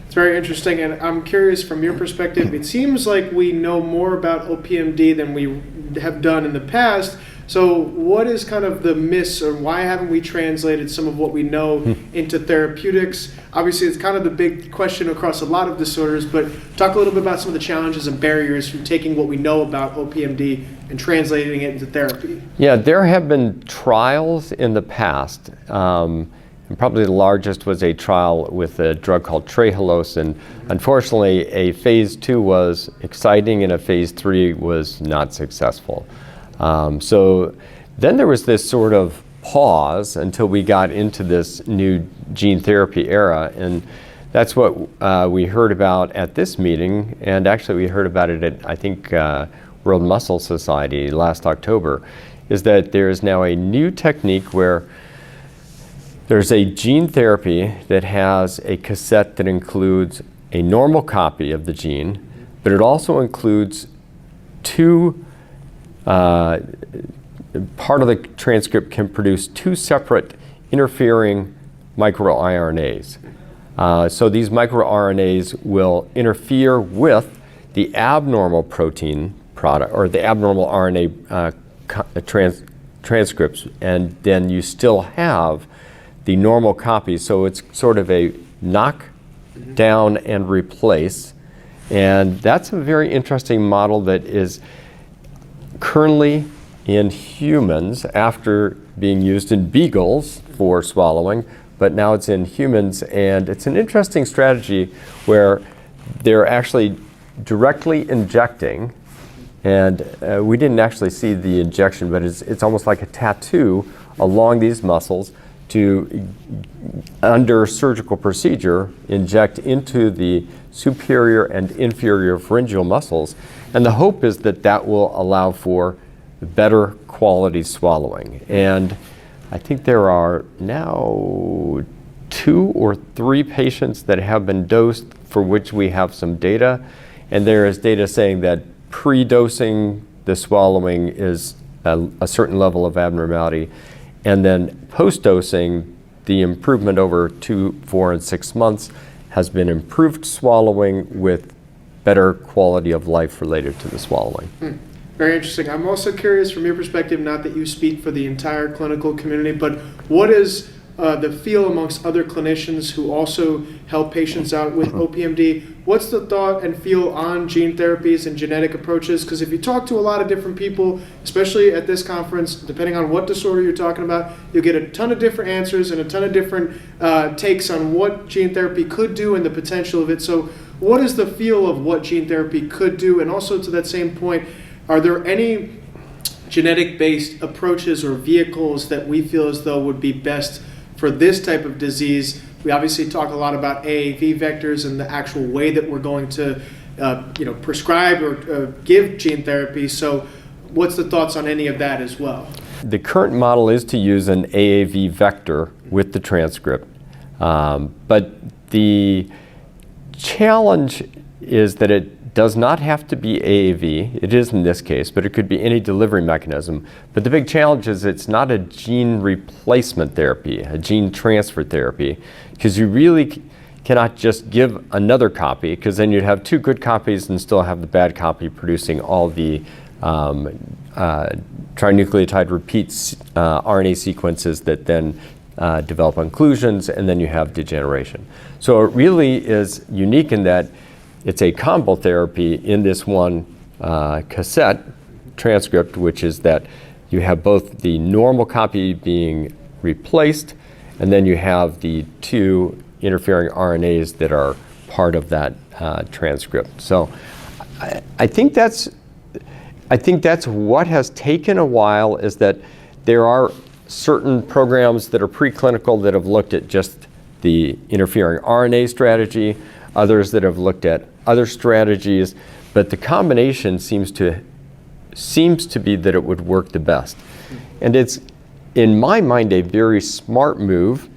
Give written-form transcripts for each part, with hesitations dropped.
It's very interesting, and I'm curious from your perspective, it seems like we know more about OPMD than we have done in the past. So what is kind of the miss, or why haven't we translated some of what we know into therapeutics? Obviously, it's kind of the big question across a lot of disorders, but talk a little bit about some of the challenges and barriers from taking what we know about OPMD and translating it into therapy. Yeah, there have been trials in the past. And probably the largest was a trial with a drug called trehalose, and unfortunately a phase 2 was exciting and a phase 3 was not successful. So then there was this sort of pause until we got into this new gene therapy era, and that's what we heard about at this meeting, and actually we heard about it at, I think, World Muscle Society last October, is that there is now a new technique where there's a gene therapy that has a cassette that includes a normal copy of the gene, but it also includes part of the transcript can produce 2 separate interfering microRNAs. So these microRNAs will interfere with the abnormal protein product, or the abnormal RNA transcripts, and then you still have the normal copy. So it's sort of a knock down and replace. And that's a very interesting model that is currently in humans after being used in beagles for swallowing, but now it's in humans, and it's an interesting strategy where they're actually directly injecting, and we didn't actually see the injection, but it's almost like a tattoo along these muscles to, under surgical procedure, inject into the superior and inferior pharyngeal muscles. And the hope is that that will allow for better quality swallowing. And I think there are now 2 or 3 patients that have been dosed for which we have some data. And there is data saying that pre-dosing the swallowing is a certain level of abnormality. And then post-dosing, the improvement over 2, 4, and 6 months has been improved swallowing with better quality of life related to the swallowing. Very interesting. I'm also curious from your perspective, not that you speak for the entire clinical community, but what is the feel amongst other clinicians who also help patients out with OPMD? What's the thought and feel on gene therapies and genetic approaches? Because if you talk to a lot of different people, especially at this conference, depending on what disorder you're talking about, you'll get a ton of different answers and a ton of different takes on what gene therapy could do and the potential of it. So what is the feel of what gene therapy could do? And also to that same point, are there any genetic-based approaches or vehicles that we feel as though would be best for this type of disease? We obviously talk a lot about AAV vectors and the actual way that we're going to prescribe or give gene therapy. So what's the thoughts on any of that as well? The current model is to use an AAV vector with the transcript. But the challenge is that it does not have to be AAV. It is in this case, but it could be any delivery mechanism. But the big challenge is it's not a gene replacement therapy, a gene transfer therapy, because you really cannot just give another copy, because then you'd have 2 good copies and still have the bad copy producing all the trinucleotide repeats RNA sequences that then develop inclusions, and then you have degeneration. So it really is unique in that it's a combo therapy in this one cassette transcript, which is that you have both the normal copy being replaced, and then you have the 2 interfering RNAs that are part of that transcript. So I think that's what has taken a while, is that there are certain programs that are preclinical that have looked at just the interfering RNA strategy, others that have looked at other strategies, but the combination seems to be that it would work the best. And it's, in my mind, a very smart move,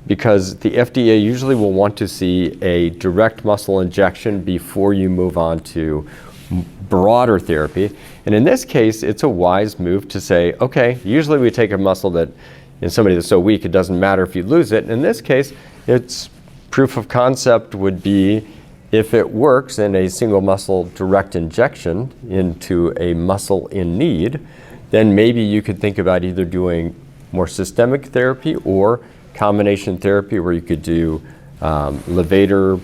because the FDA usually will want to see a direct muscle injection before you move on to broader therapy. And in this case, it's a wise move to say, okay, usually we take a muscle that in somebody that's so weak it doesn't matter if you lose it. In this case, it's proof of concept would be if it works in a single muscle direct injection into a muscle in need, then maybe you could think about either doing more systemic therapy or combination therapy where you could do levator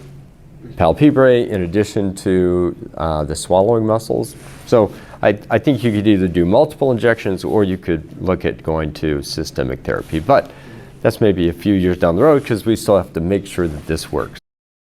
palpebrae in addition to the swallowing muscles. So I think you could either do multiple injections or you could look at going to systemic therapy. But that's maybe a few years down the road because we still have to make sure that this works.